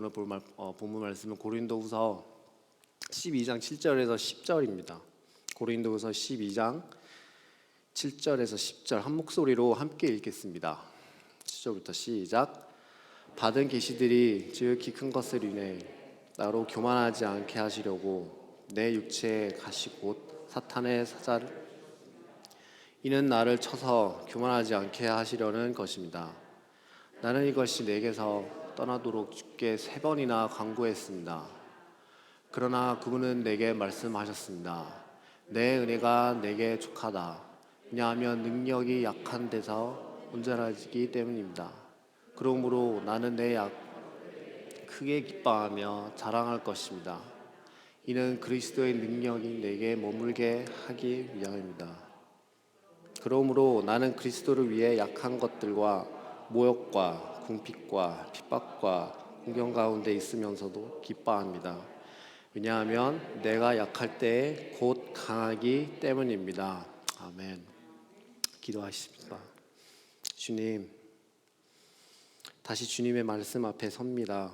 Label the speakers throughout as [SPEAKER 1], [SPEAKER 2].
[SPEAKER 1] 오늘 본문 말씀은 고린도후서 12장 7절에서 10절입니다. 고린도후서 12장 7절에서 10절 한 목소리로 함께 읽겠습니다. 7절부터 시작. 받은 계시들이 지극히 큰 것을 인해 나로 교만하지 않게 하시려고 내 육체에 가시 곧 사탄의 사자를 이는 나를 쳐서 교만하지 않게 하시려는 것입니다. 나는 이것이 내게서 떠나도록 주께 3번이나 간구했습니다. 그러나 그분은 내게 말씀하셨습니다. 내 은혜가 내게 족하다. 왜냐하면 능력이 약한 데서 온전하기 때문입니다. 그러므로 나는 내 약 크게 기뻐하며 자랑할 것입니다. 이는 그리스도의 능력이 내게 머물게 하기 위함입니다. 그러므로 나는 그리스도를 위해 약한 것들과 모욕과 궁핍과 핍박과 공경 가운데 있으면서도 기뻐합니다. 왜냐하면 내가 약할 때에 곧 강하기 때문입니다. 아멘. 기도하십니다. 주님, 다시 주님의 말씀 앞에 섭니다.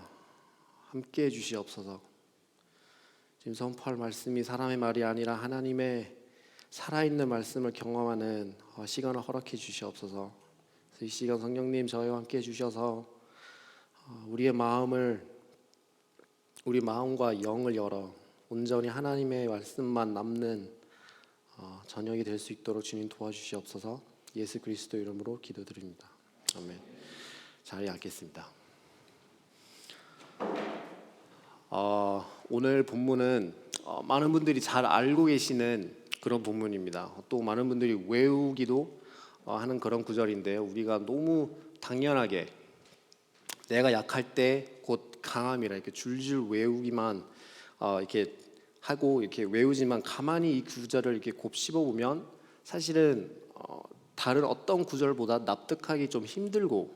[SPEAKER 1] 함께해 주시옵소서. 지금 선포할 말씀이 사람의 말이 아니라 하나님의 살아있는 말씀을 경험하는 시간을 허락해 주시옵소서. 그래서 이 시간 성령님 저희와 함께해 주셔서 우리 마음과 영을 열어 온전히 하나님의 말씀만 남는 저녁이 될 수 있도록 주님 도와주시옵소서. 예수 그리스도 이름으로 기도드립니다. 아멘. 자리에 앉겠습니다. 오늘 본문은 많은 분들이 잘 알고 계시는 그런 본문입니다. 또 많은 분들이 외우기도 하는 그런 구절인데요. 우리가 너무 당연하게 내가 약할 때 곧 강함이라 이렇게 줄줄 외우기만 이렇게 하고 이렇게 외우지만 가만히 이 구절을 이렇게 곱씹어 보면 사실은 다른 어떤 구절보다 납득하기 좀 힘들고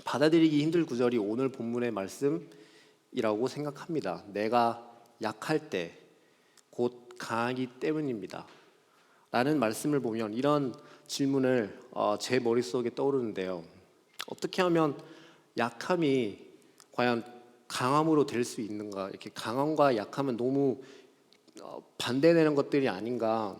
[SPEAKER 1] 받아들이기 힘들 구절이 오늘 본문의 말씀이라고 생각합니다. 내가 약할 때 곧 강하기 때문입니다. 라는 말씀을 보면 이런 질문을 제 머릿속에 떠오르는데요. 어떻게 하면 약함이 과연 강함으로 될 수 있는가? 이렇게 강함과 약함은 너무 반대되는 것들이 아닌가?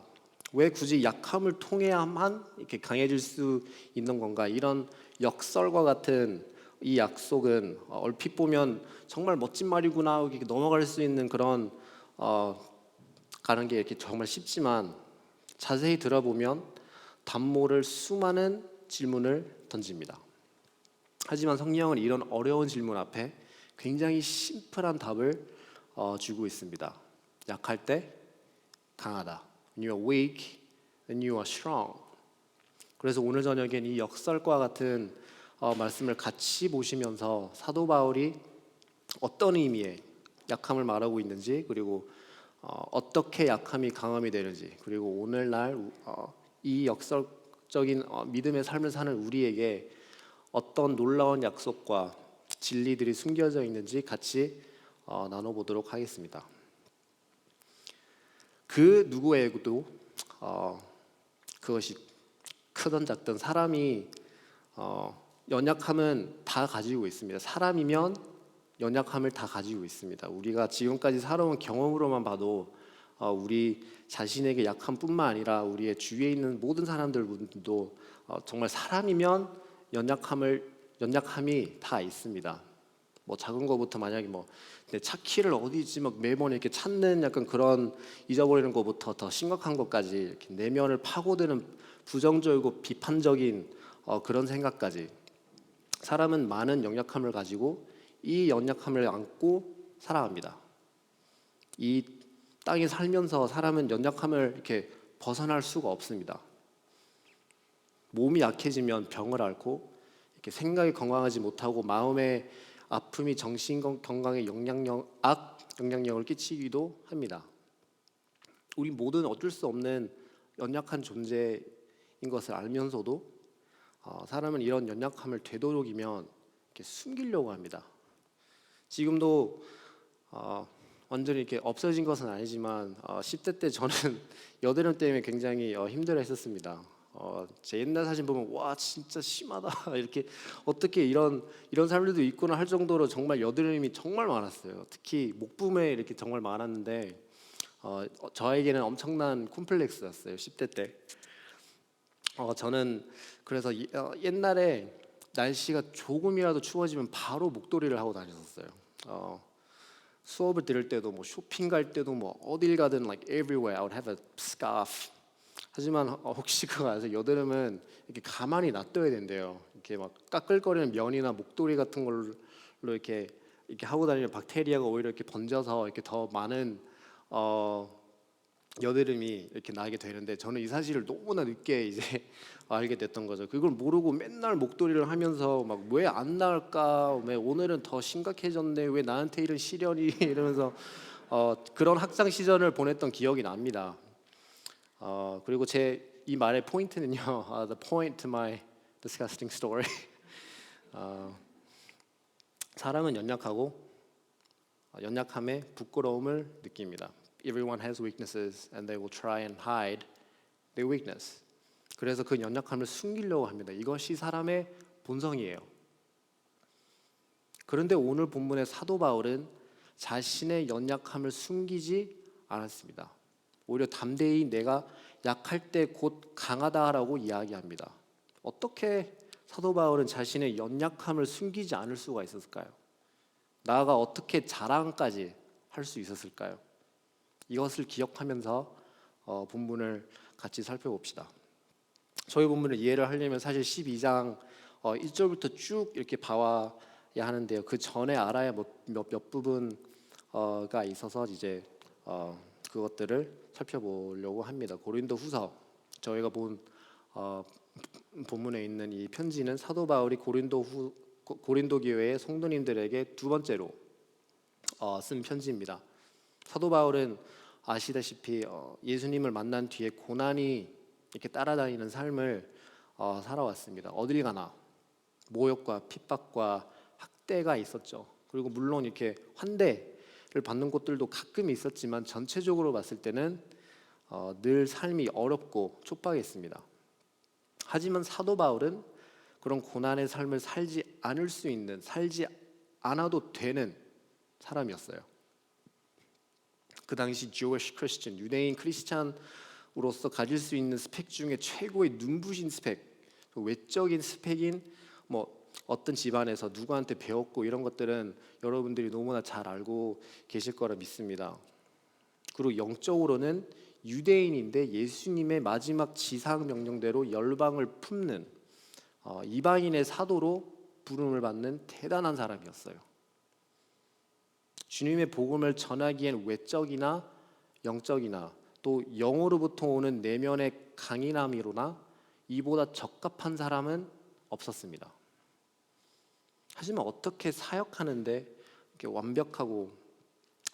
[SPEAKER 1] 왜 굳이 약함을 통해야만 이렇게 강해질 수 있는 건가? 이런 역설과 같은 이 약속은 얼핏 보면 정말 멋진 말이구나 이렇게 넘어갈 수 있는 그런 가는 게 이렇게 정말 쉽지만 자세히 들어보면 단모를 수많은 질문을 던집니다. 하지만 성경은 이런 어려운 질문 앞에 굉장히 심플한 답을 주고 있습니다. 약할 때 강하다. When you are weak, then you are strong. 그래서 오늘 저녁엔 이 역설과 같은 말씀을 같이 보시면서 사도 바울이 어떤 의미의 약함을 말하고 있는지, 그리고 어떻게 약함이 강함이 되는지, 그리고 오늘날 이 역설적인 믿음의 삶을 사는 우리에게 어떤 놀라운 약속과 진리들이 숨겨져 있는지 같이 나눠보도록 하겠습니다. 그 누구에게도 그것이 크든 작든 사람이 연약함은 다 가지고 있습니다. 사람이면 연약함을 다 가지고 있습니다. 우리가 지금까지 살아온 경험으로만 봐도 우리 자신에게 약함뿐만 아니라 우리의 주위에 있는 모든 사람들도 정말 사람이면 연약함이 다 있습니다. 뭐 작은 거부터 만약에 내 차 키를 어디 있지 막 매번 이렇게 찾는 약간 그런 잊어버리는 것부터 더 심각한 것까지 이렇게 내면을 파고드는 부정적이고 비판적인 그런 생각까지 사람은 많은 연약함을 가지고 이 연약함을 안고 살아갑니다. 이 땅에 살면서 사람은 연약함을 이렇게 벗어날 수가 없습니다. 몸이 약해지면 병을 앓고 이렇게 생각이 건강하지 못하고 마음의 아픔이 정신 건강에 악 영향력을 끼치기도 합니다. 우리 모두는 어쩔 수 없는 연약한 존재인 것을 알면서도 사람은 이런 연약함을 되도록이면 이렇게 숨기려고 합니다. 지금도 완전히 이렇게 없어진 것은 아니지만 10대 때 저는 여드름 때문에 굉장히 힘들어했었습니다. 제 옛날 사진 보면 와 진짜 심하다 이렇게 어떻게 이런 사람들도 있구나 할 정도로 정말 여드름이 정말 많았어요. 특히 목부분에 이렇게 정말 많았는데 저에게는 엄청난 콤플렉스였어요. 10대 때. 저는 그래서 옛날에 날씨가 조금이라도 추워지면 바로 목도리를 하고 다녔었어요. 수업을 들을 때도 뭐 쇼핑 갈 때도 뭐 어딜 가든 like everywhere I would have a scarf. 하지만 혹시 그거 아세요? 여드름은 이렇게 가만히 놔둬야 된대요. 이렇게 막 까끌거리는 면이나 목도리 같은 걸로 이렇게 하고 다니면 박테리아가 오히려 이렇게 번져서 이렇게 더 많은 어, 여드름이 이렇게 나게 되는데 저는 이 사실을 너무나 늦게 이제 알게 됐던 거죠. 그걸 모르고 맨날 목도리를 하면서 막 왜 안 나을까? 왜 오늘은 더 심각해졌네? 왜 나한테 이런 시련이 이러면서 그런 학창 시절을 보냈던 기억이 납니다. 그리고 제 이 말의 포인트는요. The point to my disgusting story. 사람은 연약함에 부끄러움을 느낍니다. Everyone has weaknesses and they will try and hide their weakness. 그래서 그 연약함을 숨기려고 합니다. 이것이 사람의 본성이에요. 그런데 오늘 본문의 사도 바울은 자신의 연약함을 숨기지 않았습니다. 오히려 담대히 내가 약할 때 곧 강하다라고 이야기합니다. 어떻게 사도 바울은 자신의 연약함을 숨기지 않을 수가 있었을까요? 나아가 어떻게 자랑까지 할 수 있었을까요? 이것을 기억하면서 본문을 같이 살펴봅시다. 저희 본문을 이해를 하려면 사실 12장 1절부터 쭉 이렇게 봐와야 하는데요. 그 전에 알아야 몇 부분가 있어서 이제 그것들을 살펴보려고 합니다. 고린도후서 저희가 본 본문에 있는 이 편지는 사도 바울이 고린도 교회의 성도님들에게 두 번째로 쓴 편지입니다. 사도 바울은 아시다시피 예수님을 만난 뒤에 고난이 이렇게 따라다니는 삶을 살아왔습니다. 어딜 가나 모욕과 핍박과 학대가 있었죠. 그리고 물론 이렇게 환대를 받는 곳들도 가끔 있었지만 전체적으로 봤을 때는 늘 삶이 어렵고 촉박했습니다. 하지만 사도 바울은 그런 고난의 삶을 살지 않아도 되는 사람이었어요. 그 당시 Jewish Christian, 유대인 크리스찬으로서 가질 수 있는 스펙 중에 최고의 눈부신 스펙, 외적인 스펙인 뭐 어떤 집안에서 누구한테 배웠고 이런 것들은 여러분들이 너무나 잘 알고 계실 거라 믿습니다. 그리고 영적으로는 유대인인데 예수님의 마지막 지상 명령대로 열방을 품는 이방인의 사도로 부름을 받는 대단한 사람이었어요. 주님의 복음을 전하기엔 외적이나 영적이나 또 영으로부터 오는 내면의 강인함이로나 이보다 적합한 사람은 없었습니다. 하지만 어떻게 사역하는데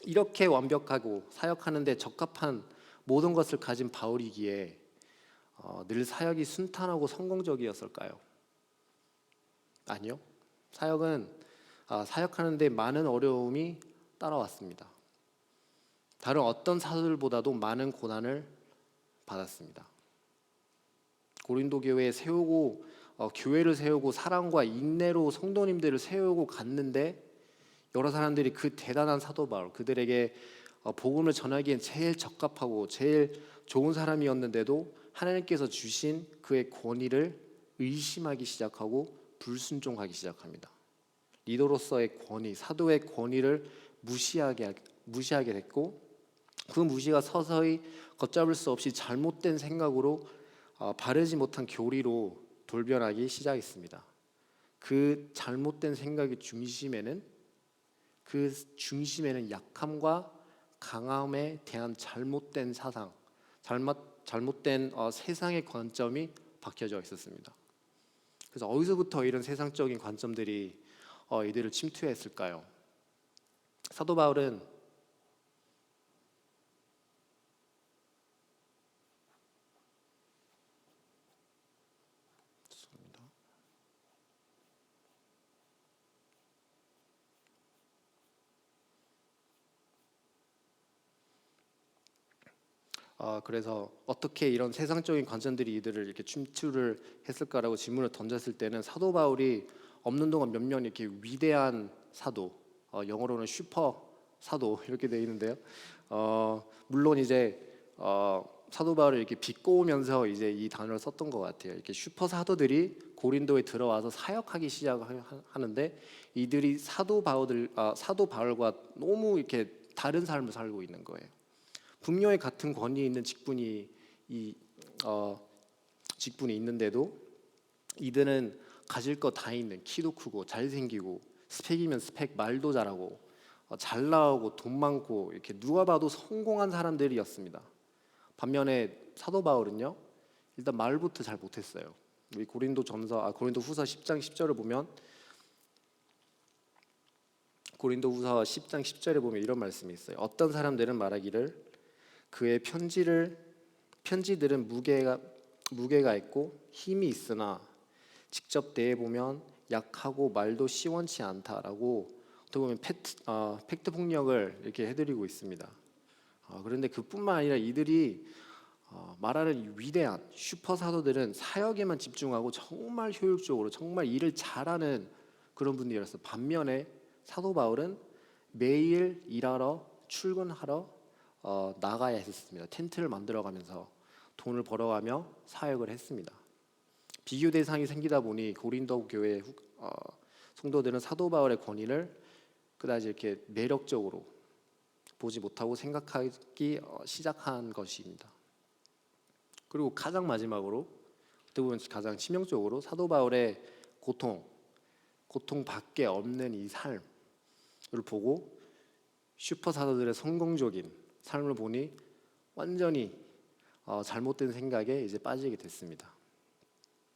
[SPEAKER 1] 이렇게 완벽하고 사역하는데 적합한 모든 것을 가진 바울이기에 늘 사역이 순탄하고 성공적이었을까요? 아니요. 사역하는데 많은 어려움이 따라왔습니다. 다른 어떤 사도들보다도 많은 고난을 받았습니다. 고린도 교회에 교회를 세우고 사랑과 인내로 성도님들을 세우고 갔는데 여러 사람들이 그 대단한 사도 바울 그들에게 복음을 전하기엔 제일 적합하고 제일 좋은 사람이었는데도 하나님께서 주신 그의 권위를 의심하기 시작하고 불순종하기 시작합니다. 리더로서의 권위, 사도의 권위를 무시하게 됐고 그 무시가 서서히 걷잡을 수 없이 잘못된 생각으로 바르지 못한 교리로 돌변하기 시작했습니다. 그 잘못된 생각의 중심에는 약함과 강함에 대한 잘못된 사상, 잘못된 세상의 관점이 박혀져 있었습니다. 그래서 어디서부터 이런 세상적인 관점들이 이들을 침투했을까요? 사도 바울은 그래서 어떻게 이런 세상적인 관점들이 이들을 이렇게 침투를 했을까라고 질문을 던졌을 때는 사도 바울이 없는 동안 몇 년 이렇게 위대한 사도, 영어로는 슈퍼 사도 이렇게 돼 있는데요. 물론 이제 사도 바울을 이렇게 비꼬으면서 이제 이 단어를 썼던 것 같아요. 이렇게 슈퍼 사도들이 고린도에 들어와서 사역하기 시작하는데 이들이 사도 바울과 너무 이렇게 다른 삶을 살고 있는 거예요. 분명히 같은 권위 있는 직분이 있는데도 이들은 가질 거 다 있는, 키도 크고 잘생기고 스펙이면 스펙, 말도 잘하고 잘 나오고 돈 많고 이렇게 누가 봐도 성공한 사람들이었습니다. 반면에 사도 바울은요, 일단 말부터 잘 못했어요. 우리 고린도후서 10장 10절을 보면 고린도후서 10장 10절에 보면 이런 말씀이 있어요. 어떤 사람들은 말하기를 그의 편지들은 무게가 있고 힘이 있으나 직접 대해 보면 약하고 말도 시원치 않다라고 어떻게 보면 팩트 폭력을 이렇게 해드리고 있습니다. 그런데 그뿐만 아니라 이들이 말하는 위대한 슈퍼 사도들은 사역에만 집중하고 정말 효율적으로 정말 일을 잘하는 그런 분들이었어요. 반면에 사도 바울은 매일 일하러 출근하러 나가야 했습니다. 텐트를 만들어가면서 돈을 벌어가며 사역을 했습니다. 비교 대상이 생기다 보니 고린도 교회 성도들은 사도 바울의 권위를 그다지 이렇게 매력적으로 보지 못하고 생각하기 시작한 것입니다. 그리고 가장 마지막으로 어떻게 보면 가장 치명적으로 사도 바울의 고통밖에 없는 이 삶을 보고 슈퍼 사도들의 성공적인 삶을 보니 완전히 잘못된 생각에 이제 빠지게 됐습니다.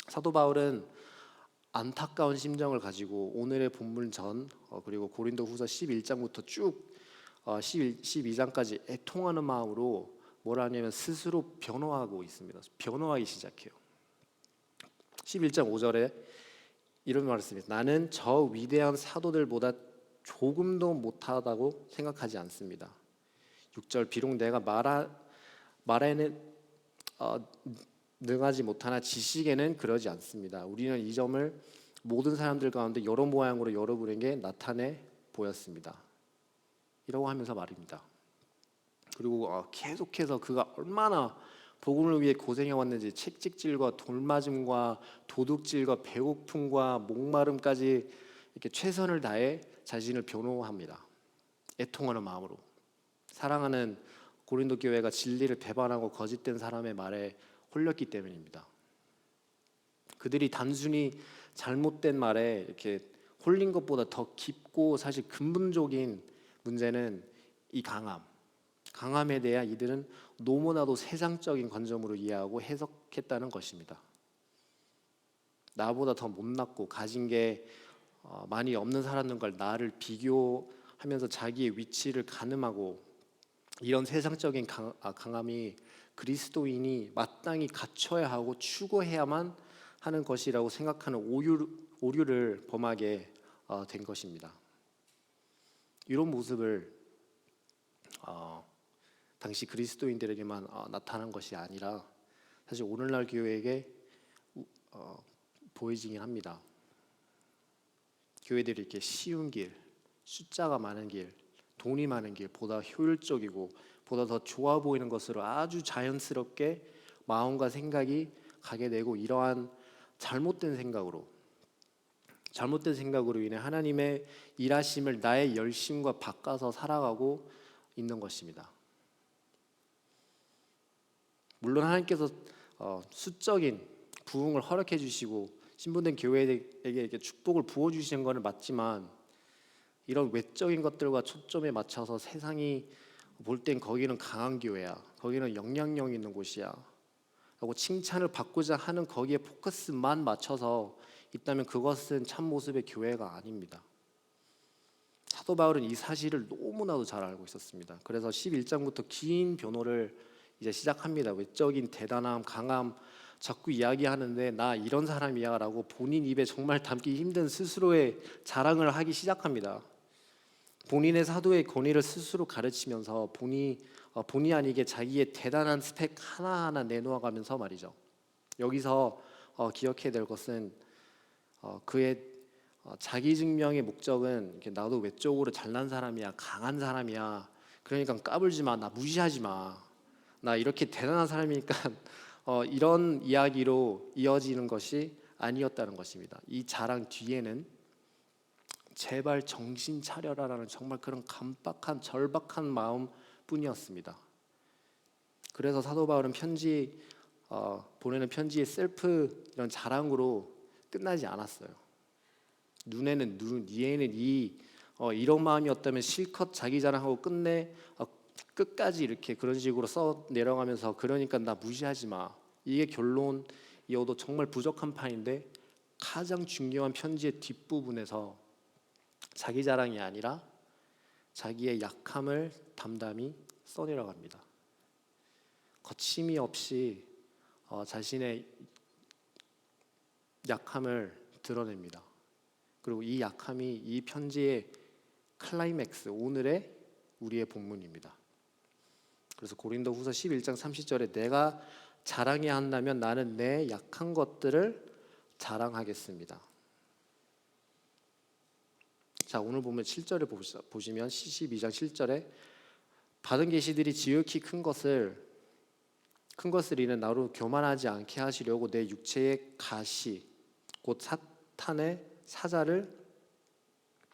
[SPEAKER 1] 사도 바울은 안타까운 심정을 가지고 오늘의 본문 그리고 고린도후서 11장부터 쭉 12장까지 애통하는 마음으로 뭘 하냐면 스스로 변호하고 있습니다. 변호하기 시작해요. 11장 5절에 이런 말을 씁니다. 나는 저 위대한 사도들보다 조금도 못하다고 생각하지 않습니다. 6절 비록 내가 말에는 능하지 못하나 지식에는 그러지 않습니다. 우리는 이 점을 모든 사람들 가운데 여러 모양으로 여러분에게 나타내 보였습니다. 이라고 하면서 말입니다. 그리고 계속해서 그가 얼마나 복음을 위해 고생해 왔는지 채찍질과 돌맞음과 도둑질과 배고픔과 목마름까지 이렇게 최선을 다해 자신을 변호합니다. 애통하는 마음으로. 사랑하는 고린도 교회가 진리를 배반하고 거짓된 사람의 말에 홀렸기 때문입니다. 그들이 단순히 잘못된 말에 이렇게 홀린 것보다 더 깊고 사실 근본적인 문제는 이 강함에 대한 이들은 너무나도 세상적인 관점으로 이해하고 해석했다는 것입니다. 나보다 더 못났고 가진 게 많이 없는 사람들과 나를 비교하면서 자기의 위치를 가늠하고 이런 세상적인 강함이 그리스도인이 마땅히 갖춰야 하고 추구해야만 하는 것이라고 생각하는 오류를 범하게 된 것입니다. 이런 모습을 당시 그리스도인들에게만 나타난 것이 아니라 사실 오늘날 교회에게 보여지긴 합니다. 교회들이 이렇게 쉬운 길, 숫자가 많은 길, 돈이 많은 길, 보다 효율적이고 보다 더 좋아 보이는 것으로 아주 자연스럽게 마음과 생각이 가게 되고 이러한 잘못된 생각으로 인해 하나님의 일하심을 나의 열심과 바꿔서 살아가고 있는 것입니다. 물론 하나님께서 수적인 부흥을 허락해 주시고 신분된 교회에게 이렇게 축복을 부어 주시는 것은 맞지만 이런 외적인 것들과 초점에 맞춰서 세상이 볼 땐 거기는 강한 교회야, 거기는 영향력 있는 곳이야 라고 칭찬을 받고자 하는 거기에 포커스만 맞춰서 있다면 그것은 참 모습의 교회가 아닙니다. 사도 바울은 이 사실을 너무나도 잘 알고 있었습니다. 그래서 11장부터 긴 변호를 이제 시작합니다. 외적인 대단함, 강함 자꾸 이야기하는데 나 이런 사람이야 라고 본인 입에 정말 담기 힘든 스스로의 자랑을 하기 시작합니다. 본인의 사도의 권위를 스스로 가르치면서 본의 아니게 자기의 대단한 스펙 하나하나 내놓아가면서 말이죠. 여기서 기억해야 될 것은 그의 자기 증명의 목적은 이렇게 나도 외적으로 잘난 사람이야, 강한 사람이야. 그러니까 까불지 마, 나 무시하지 마. 나 이렇게 대단한 사람이니까 이런 이야기로 이어지는 것이 아니었다는 것입니다. 이 자랑 뒤에는 제발 정신 차려라라는 정말 그런 간박한 절박한 마음뿐이었습니다. 그래서 사도 바울은 보내는 편지의 셀프 이런 자랑으로 끝나지 않았어요. 눈에는 눈, 이에는 이 이런 마음이었다면 실컷 자기 자랑하고 끝까지 이렇게 그런 식으로 써 내려가면서 그러니까 나 무시하지 마. 이게 결론이어도 정말 부족한 판인데 가장 중요한 편지의 뒷부분에서 자기 자랑이 아니라 자기의 약함을 담담히 써내려갑니다. 거침이 없이 자신의 약함을 드러냅니다. 그리고 이 약함이 이 편지의 클라이맥스, 오늘의 우리의 본문입니다. 그래서 고린도후서 11장 30절에 내가 자랑해야 한다면 나는 내 약한 것들을 자랑하겠습니다. 자, 오늘 보면 7절을 보시면 12장 7절에 받은 계시들이 지극히 큰 것을 이는 나로 교만하지 않게 하시려고 내 육체의 가시 곧 사탄의 사자를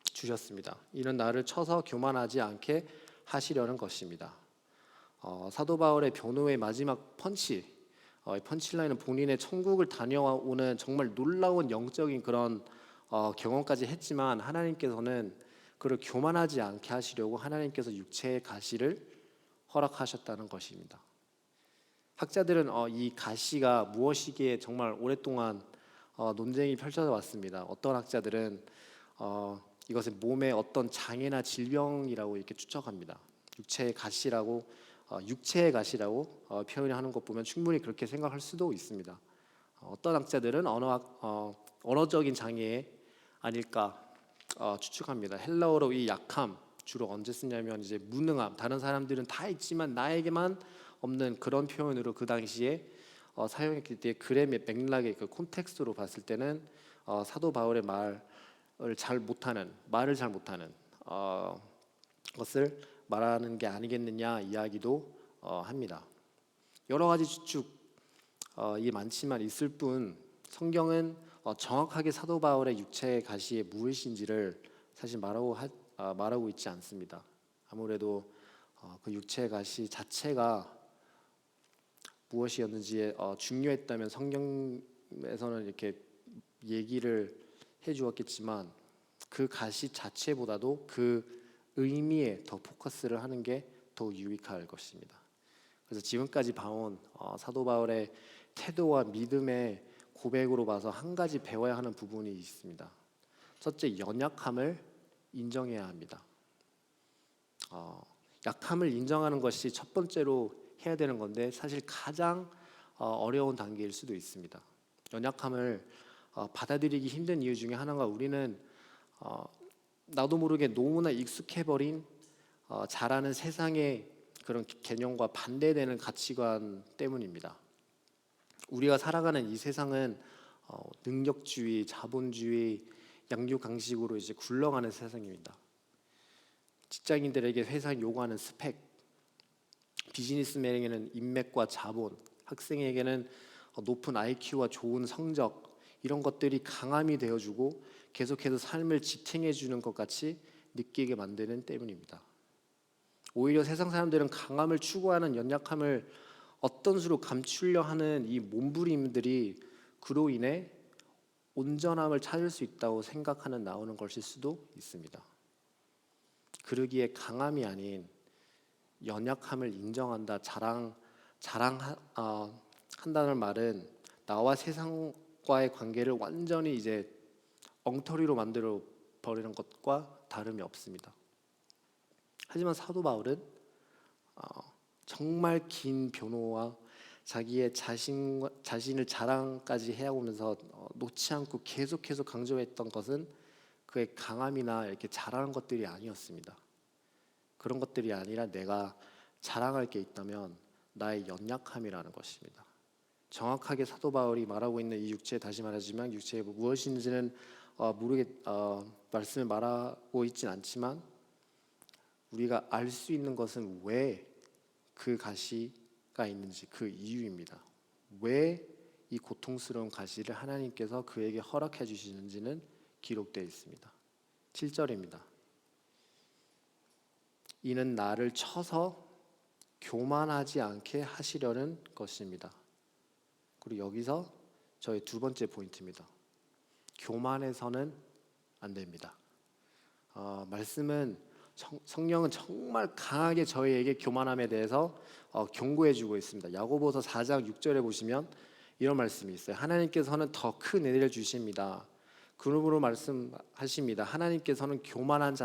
[SPEAKER 1] 주셨습니다. 이는 나를 쳐서 교만하지 않게 하시려는 것입니다. 사도 바울의 변호의 마지막 펀치라인은 본인의 천국을 다녀오는 정말 놀라운 영적인 그런 경험까지 했지만 하나님께서는 그를 교만하지 않게 하시려고 하나님께서 육체의 가시를 허락하셨다는 것입니다. 학자들은 이 가시가 무엇이기에 정말 오랫동안 논쟁이 펼쳐져 왔습니다. 어떤 학자들은 이것을 몸의 어떤 장애나 질병이라고 이렇게 추측합니다. 육체의 가시라고 표현하는 것 보면 충분히 그렇게 생각할 수도 있습니다. 어떤 학자들은 언어적인 장애 아닐까 추측합니다. 헬라어로 이 약함 주로 언제 쓰냐면 이제 무능함, 다른 사람들은 다 있지만 나에게만 없는 그런 표현으로 그 당시에 사용했기 때문에 글의 맥락의 그 콘텍스트로 봤을 때는 사도 바울의 말을 잘 못하는 것을 말하는 게 아니겠느냐 이야기도 합니다. 여러 가지 추측이 많지만 있을 뿐 성경은 정확하게 사도 바울의 육체의 가시의 무엇인지를 사실 말하고 있지 않습니다. 아무래도 그 육체의 가시 자체가 무엇이었는지에 중요했다면 성경에서는 이렇게 얘기를 해주었겠지만 그 가시 자체보다도 그 의미에 더 포커스를 하는 게 더 유익할 것입니다. 그래서 지금까지 봐온 사도 바울의 태도와 믿음의 고백으로 봐서 한 가지 배워야 하는 부분이 있습니다. 첫째, 연약함을 인정해야 합니다. 약함을 인정하는 것이 첫 번째로 해야 되는 건데 사실 가장 어려운 단계일 수도 있습니다. 연약함을 받아들이기 힘든 이유 중에 하나가 우리는 나도 모르게 너무나 익숙해버린 자라는 세상의 그런 개념과 반대되는 가치관 때문입니다. 우리가 살아가는 이 세상은 능력주의, 자본주의, 양육강식으로 이제 굴러가는 세상입니다. 직장인들에게 회사에 요구하는 스펙, 비즈니스맨에게는 인맥과 자본, 학생에게는 높은 IQ와 좋은 성적, 이런 것들이 강함이 되어주고 계속해서 삶을 지탱해주는 것 같이 느끼게 만드는 때문입니다. 오히려 세상 사람들은 강함을 추구하는 연약함을 어떤 수로 감추려 하는 이 몸부림들이 그로 인해 온전함을 찾을 수 있다고 생각하는 나오는 것일 수도 있습니다. 그러기에 강함이 아닌 연약함을 인정한다, 한다는 말은 나와 세상과의 관계를 완전히 이제 엉터리로 만들어 버리는 것과 다름이 없습니다. 하지만 사도 바울은 정말 긴 변호와 자기의 자신을 자랑까지 해오면서 놓지 않고 계속해서 강조했던 것은 그의 강함이나 이렇게 잘하는 것들이 아니었습니다. 그런 것들이 아니라 내가 자랑할 게 있다면 나의 연약함이라는 것입니다. 정확하게 사도 바울이 말하고 있는 이 육체, 다시 말하지만 육체의 무엇인지는 말씀을 말하고 있진 않지만 우리가 알 수 있는 것은 왜 그 가시가 있는지 그 이유입니다. 왜 이 고통스러운 가시를 하나님께서 그에게 허락해 주시는지는 기록되어 있습니다. 7절입니다. 이는 나를 쳐서 교만하지 않게 하시려는 것입니다. 그리고 여기서 저의 두 번째 포인트입니다. 교만해서는 안 됩니다. 말씀은 성령은 정말 강하게 저희에게 교만함에 대해서 경고해주고 있습니다. 야고보서 4장 6절에 보시면 이런 말씀이 있어요. 하나님께서는 더 큰 은혜를 주십니다. 그러므로 말씀하십니다. 하나님께서는 교만한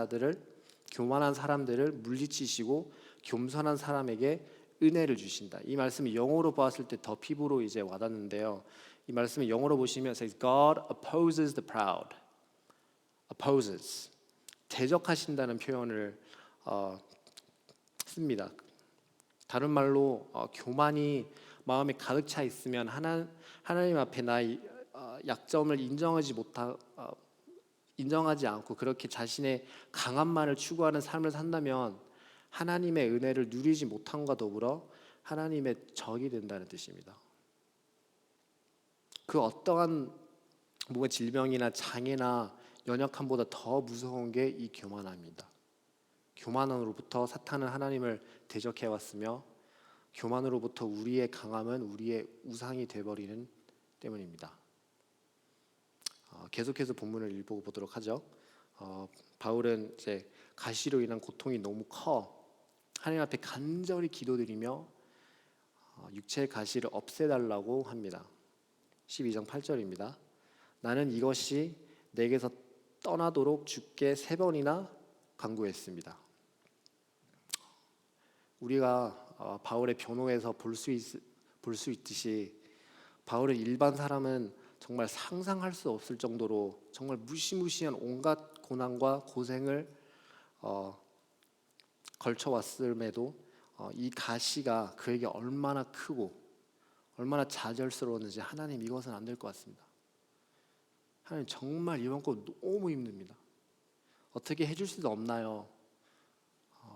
[SPEAKER 1] 사람들을 물리치시고 겸손한 사람에게 은혜를 주신다. 이 말씀이 영어로 보았을 때 더 피부로 이제 와닿는데요. 이 말씀을 영어로 보시면 says God opposes the proud. opposes 대적하신다는 표현을 씁니다. 다른 말로 교만이 마음에 가득 차 있으면 하나님 앞에 나의 약점을 인정하지 않고 그렇게 자신의 강함만을 추구하는 삶을 산다면 하나님의 은혜를 누리지 못함과 더불어 하나님의 적이 된다는 뜻입니다. 그 어떠한 몸의 질병이나 장애나 연약함보다 더 무서운 게 이 교만함입니다. 교만으로부터 사탄은 하나님을 대적해왔으며 교만으로부터 우리의 강함은 우리의 우상이 되어버리는 때문입니다. 계속해서 본문을 읽어보도록 하죠. 바울은 이제 가시로 인한 고통이 너무 커 하나님 앞에 간절히 기도드리며 육체의 가시를 없애달라고 합니다. 12장 8절입니다. 나는 이것이 내게서 떠나도록 주께 3번이나 간구했습니다. 우리가 바울의 변호에서 볼 수 있듯이 바울의 일반 사람은 정말 상상할 수 없을 정도로 정말 무시무시한 온갖 고난과 고생을 걸쳐왔음에도 이 가시가 그에게 얼마나 크고 얼마나 좌절스러웠는지 하나님 이것은 안 될 것 같습니다. 하나님 정말 이번 거 너무 힘듭니다. 어떻게 해줄 수도 없나요?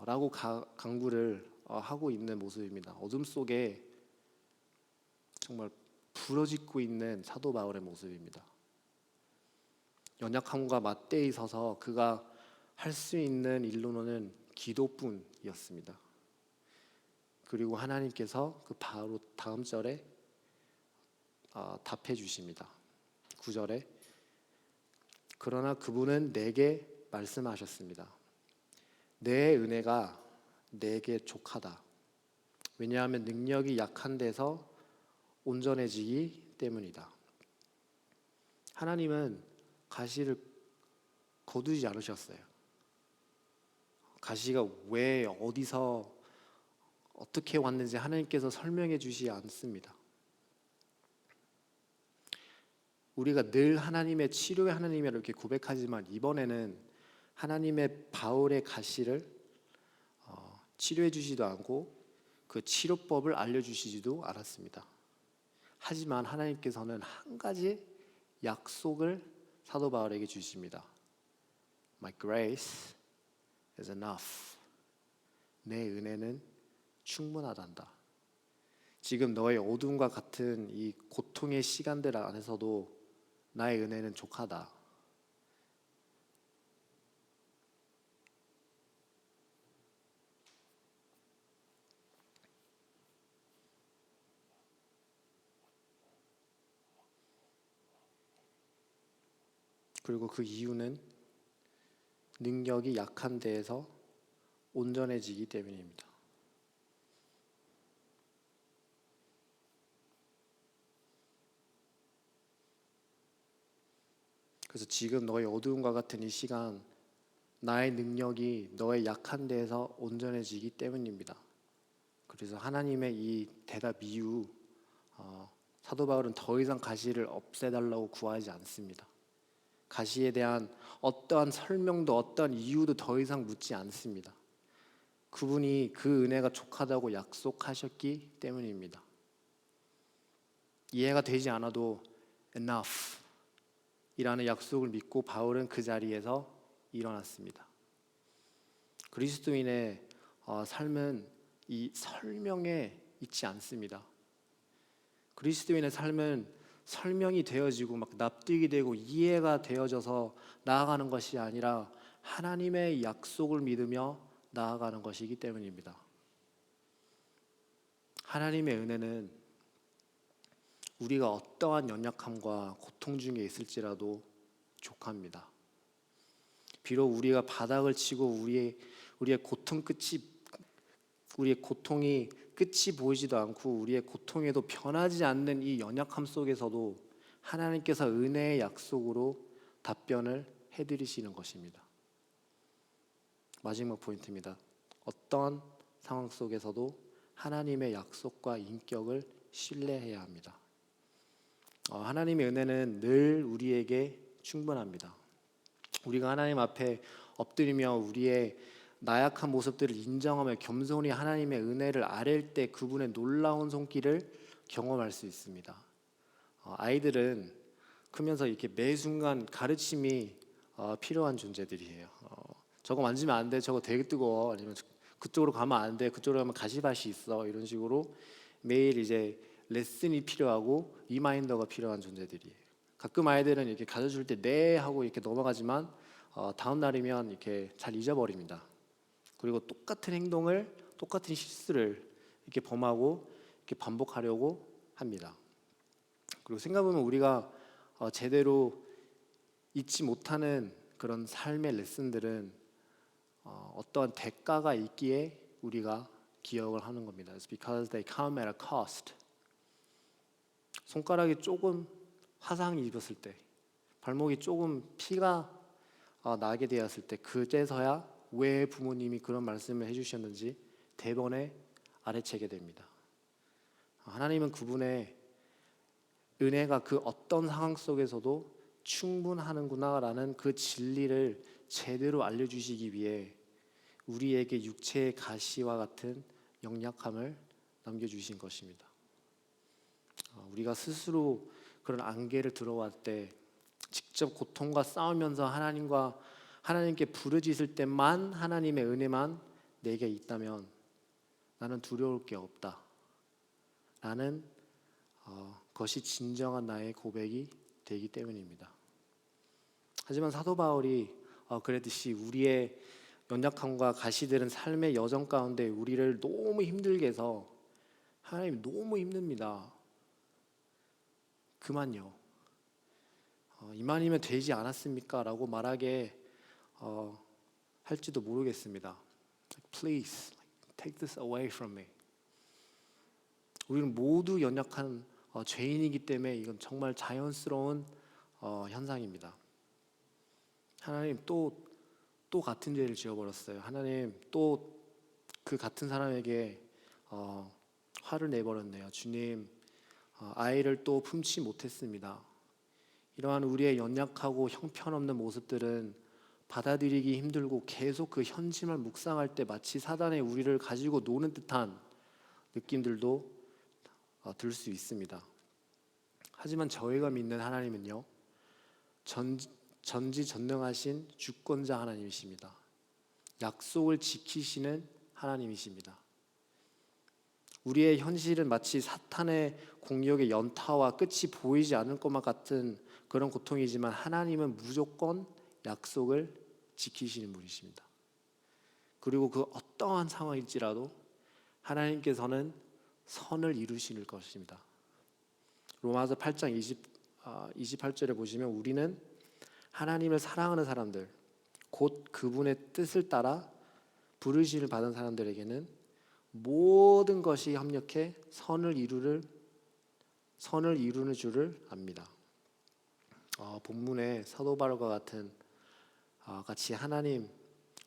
[SPEAKER 1] 라고 간구를 하고 있는 모습입니다. 어둠 속에 정말 부러지고 있는 사도 바울의 모습입니다. 연약함과 맞대에 서서 그가 할 수 있는 일로는 기도뿐이었습니다. 그리고 하나님께서 그 바로 다음 절에 답해 주십니다. 9절에 그러나 그분은 내게 말씀하셨습니다. 내 은혜가 내게 족하다. 왜냐하면 능력이 약한 데서 온전해지기 때문이다. 하나님은 가시를 거두지 않으셨어요. 가시가 왜 어디서 어떻게 왔는지 하나님께서 설명해 주시지 않습니다. 우리가 늘 하나님의 치료의 하나님이라고 이렇게 고백하지만 이번에는 하나님의 바울의 가시를 치료해 주시지도 않고 그 치료법을 알려주시지도 않았습니다. 하지만 하나님께서는 한 가지 약속을 사도 바울에게 주십니다. My grace is enough. 내 은혜는 충분하단다. 지금 너의 어둠과 같은 이 고통의 시간들 안에서도 나의 은혜는 족하다. 그리고 그 이유는 능력이 약한 데에서 온전해지기 때문입니다. 그래서 지금 너의 어두움과 같은 이 시간 나의 능력이 너의 약한 데에서 온전해지기 때문입니다. 그래서 하나님의 이 대답 이후 사도 바울은 더 이상 가시를 없애달라고 구하지 않습니다. 가시에 대한 어떠한 설명도 어떠한 이유도 더 이상 묻지 않습니다. 그분이 그 은혜가 족하다고 약속하셨기 때문입니다. 이해가 되지 않아도 enough 이라는 약속을 믿고 바울은 그 자리에서 일어났습니다. 그리스도인의 삶은 이 설명에 있지 않습니다. 그리스도인의 삶은 설명이 되어지고 막 납득이 되고 이해가 되어져서 나아가는 것이 아니라 하나님의 약속을 믿으며 나아가는 것이기 때문입니다. 하나님의 은혜는 우리가 어떠한 연약함과 고통 중에 있을지라도 족합니다. 비록 우리가 바닥을 치고 우리의 고통이 끝이 보이지도 않고 우리의 고통에도 변하지 않는 이 연약함 속에서도 하나님께서 은혜의 약속으로 답변을 해드리시는 것입니다. 마지막 포인트입니다. 어떤 상황 속에서도 하나님의 약속과 인격을 신뢰해야 합니다. 하나님의 은혜는 늘 우리에게 충분합니다. 우리가 하나님 앞에 엎드리며 우리의 나약한 모습들을 인정하며 겸손히 하나님의 은혜를 아랠 때 그분의 놀라운 손길을 경험할 수 있습니다. 아이들은 크면서 이렇게 매 순간 가르침이 필요한 존재들이에요. 저거 만지면 안 돼, 저거 되게 뜨거워, 아니면 그쪽으로 가면 안 돼, 그쪽으로 가면 가시밭이 있어, 이런 식으로 매일 이제 레슨이 필요하고 리마인더가 필요한 존재들이에요. 가끔 아이들은 이렇게 가르쳐줄 때 네 하고 이렇게 넘어가지만 다음 날이면 이렇게 잘 잊어버립니다. 그리고 똑같은 행동을, 똑같은 실수를 이렇게 범하고 이렇게 반복하려고 합니다. 그리고 생각해보면 우리가 제대로 잊지 못하는 그런 삶의 레슨들은 어떠한 대가가 있기에 우리가 기억을 하는 겁니다. It's because they come at a cost. 손가락이 조금 화상이 입었을 때, 발목이 조금 피가 나게 되었을 때, 그제서야 왜 부모님이 그런 말씀을 해주셨는지 대번에 알아채게 됩니다. 하나님은 그분의 은혜가 그 어떤 상황 속에서도 충분하는구나라는 그 진리를 제대로 알려주시기 위해 우리에게 육체의 가시와 같은 연약함을 남겨주신 것입니다. 우리가 스스로 그런 안개를 들어왔을 때 직접 고통과 싸우면서 하나님께 부르짖을 때만 하나님의 은혜만 내게 있다면 나는 두려울 게 없다 라는 것이 진정한 나의 고백이 되기 때문입니다. 하지만 사도 바울이 그랬듯이 우리의 연약함과 가시들은 삶의 여정 가운데 우리를 너무 힘들게 해서 하나님 너무 힘듭니다. 그만요. 이만이면 되지 않았습니까? 라고 말하게 할지도 모르겠습니다. Please take this away from me. 우리는 모두 연약한 죄인이기 때문에 이건 정말 자연스러운 현상입니다. 하나님 또 같은 죄를 지어버렸어요. 하나님 또 그 같은 사람에게 화를 내버렸네요. 주님, 아이를 또 품지 못했습니다. 이러한 우리의 연약하고 형편없는 모습들은 받아들이기 힘들고 계속 그 현심을 묵상할 때 마치 사단의 우리를 가지고 노는 듯한 느낌들도 들 수 있습니다. 하지만 저희가 믿는 하나님은요, 전지전능하신 주권자 하나님이십니다. 약속을 지키시는 하나님이십니다. 우리의 현실은 마치 사탄의 공격의 연타와 끝이 보이지 않을 것만 같은 그런 고통이지만 하나님은 무조건 약속을 지키시는 분이십니다. 그리고 그 어떠한 상황일지라도 하나님께서는 선을 이루실 것입니다. 로마서 8장 28절에 보시면 우리는 하나님을 사랑하는 사람들, 곧 그분의 뜻을 따라 부르심을 받은 사람들에게는 모든 것이 협력해 선을 이루는 줄을 압니다. 본문에 사도 바울과 같이 하나님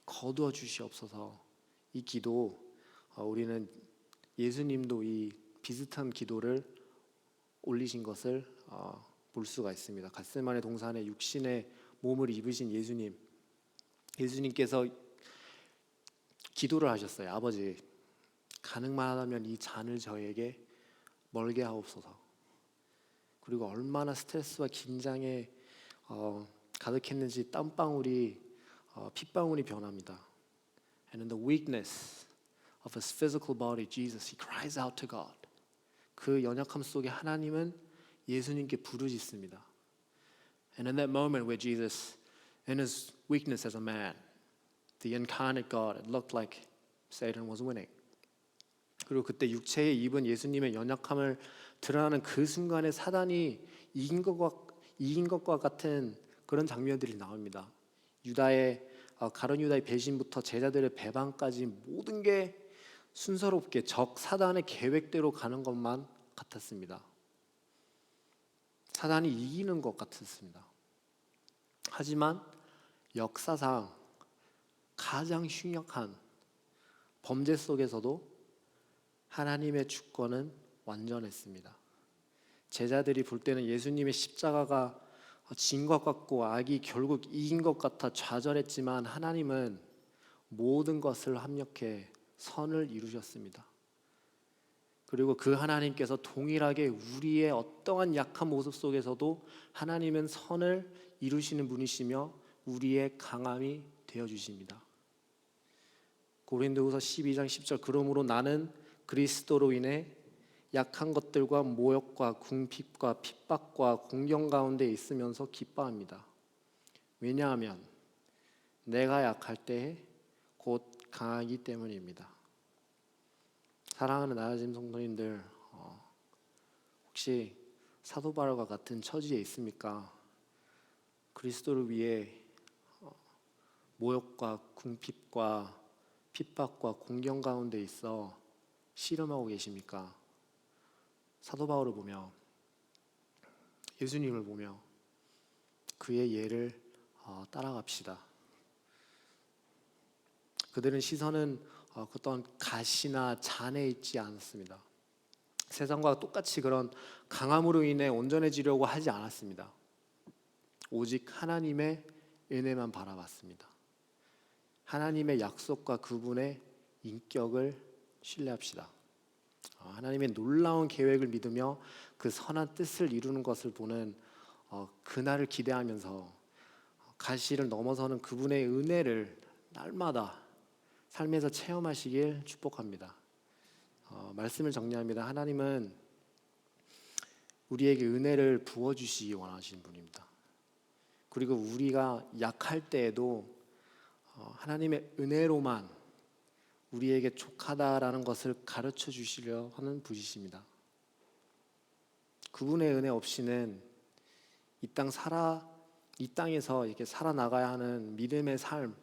[SPEAKER 1] 거두어 주시옵소서 이 기도, 우리는 예수님도 이 비슷한 기도를 올리신 것을 볼 수가 있습니다. 겟세마네 동산에 육신의 몸을 입으신 예수님께서 기도를 하셨어요. 아버지, 가능만 하다면 이 잔을 저에게 멀게 하옵소서. 그리고 얼마나 스트레스와 긴장에 가득했는지 땀방울이 핏방울이 변합니다. And in the weakness of his physical body, Jesus, he cries out to God. 그 연약함 속에 하나님은 예수님께 부르짖습니다. And in that moment where Jesus, in his weakness as a man, the incarnate God, it looked like Satan was winning. 그리고 그때 육체에 입은 예수님의 연약함을 드러나는 그 순간에 사단이 이긴 것과 같은 그런 장면들이 나옵니다. 가룟 유다의 배신부터 제자들의 배반까지 모든 게 순서롭게 적 사단의 계획대로 가는 것만 같았습니다. 사단이 이기는 것 같았습니다. 하지만 역사상 가장 흉악한 범죄 속에서도 하나님의 주권은 완전했습니다. 제자들이 볼 때는 예수님의 십자가가 진 것 같고 악이 결국 이긴 것 같아 좌절했지만 하나님은 모든 것을 합력해 선을 이루셨습니다. 그리고 그 하나님께서 동일하게 우리의 어떠한 약한 모습 속에서도 하나님은 선을 이루시는 분이시며 우리의 강함이 되어주십니다. 고린도후서 12장 10절 그러므로 나는 그리스도로 인해 약한 것들과 모욕과 궁핍과 핍박과 공경 가운데 있으면서 기뻐합니다. 왜냐하면 내가 약할 때 곧 강하기 때문입니다. 사랑하는 나아짐 성도님들, 혹시 사도 바울과 같은 처지에 있습니까? 그리스도를 위해 모욕과 궁핍과 핍박과 공경 가운데 있어 씨름하고 계십니까? 사도 바울을 보며 예수님을 보며 그의 예를 따라갑시다. 그들은 시선은 어떤 가시나 잔에 있지 않았습니다. 세상과 똑같이 그런 강함으로 인해 온전해지려고 하지 않았습니다. 오직 하나님의 은혜만 바라봤습니다. 하나님의 약속과 그분의 인격을 신뢰합시다. 하나님의 놀라운 계획을 믿으며 그 선한 뜻을 이루는 것을 보는 그날을 기대하면서 가시를 넘어서는 그분의 은혜를 날마다 삶에서 체험하시길 축복합니다. 말씀을 정리합니다. 하나님은 우리에게 은혜를 부어주시기 원하시는 분입니다. 그리고 우리가 약할 때에도 하나님의 은혜로만 우리에게 족하다라는 것을 가르쳐 주시려 하는 분이십니다. 그분의 은혜 없이는 이 땅에서 이렇게 살아나가야 하는 믿음의 삶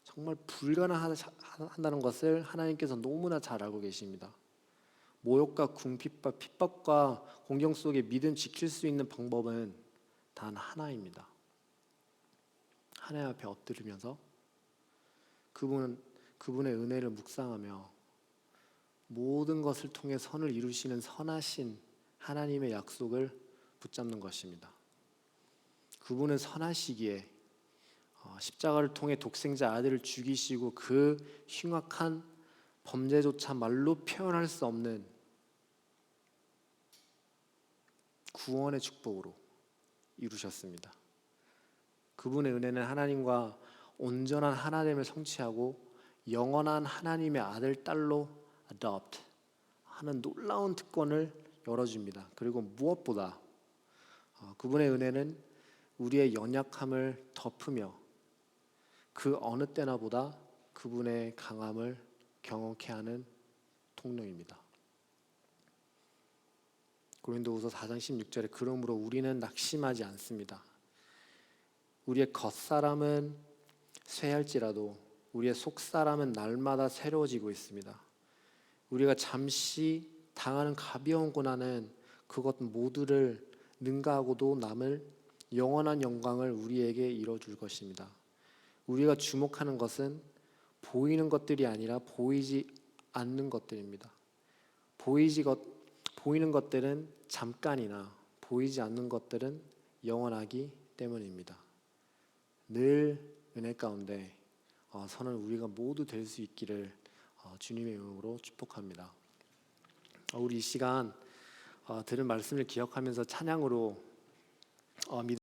[SPEAKER 1] 정말 불가능하다는 것을 하나님께서 너무나 잘 알고 계십니다. 모욕과 궁핍과 핍박과 공경 속에 믿음 지킬 수 있는 방법은 단 하나입니다. 하나님 앞에 엎드리면서 그분의 은혜를 묵상하며 모든 것을 통해 선을 이루시는 선하신 하나님의 약속을 붙잡는 것입니다. 그분은 선하시기에 십자가를 통해 독생자 아들을 죽이시고 그 흉악한 범죄조차 말로 표현할 수 없는 구원의 축복으로 이루셨습니다. 그분의 은혜는 하나님과 온전한 하나됨을 성취하고 영원한 하나님의 아들, 딸로 adopt 하는 놀라운 특권을 열어줍니다. 그리고 무엇보다 그분의 은혜는 우리의 연약함을 덮으며 그 어느 때나 보다 그분의 강함을 경험케 하는 통로입니다. 고린도후서 4장 16절에 그러므로 우리는 낙심하지 않습니다. 우리의 겉사람은 쇠할지라도 우리의 속사람은 날마다 새로워지고 있습니다. 우리가 잠시 당하는 가벼운 고난은 그것 모두를 능가하고도 남을 영원한 영광을 우리에게 이뤄줄 것입니다. 우리가 주목하는 것은 보이는 것들이 아니라 보이지 않는 것들입니다. 보이는 것들은 잠깐이나 보이지 않는 것들은 영원하기 때문입니다. 늘 은혜 가운데 선을 우리가 모두 될 수 있기를 주님의 이름으로 축복합니다. 우리 이 시간 들은 말씀을 기억하면서 찬양으로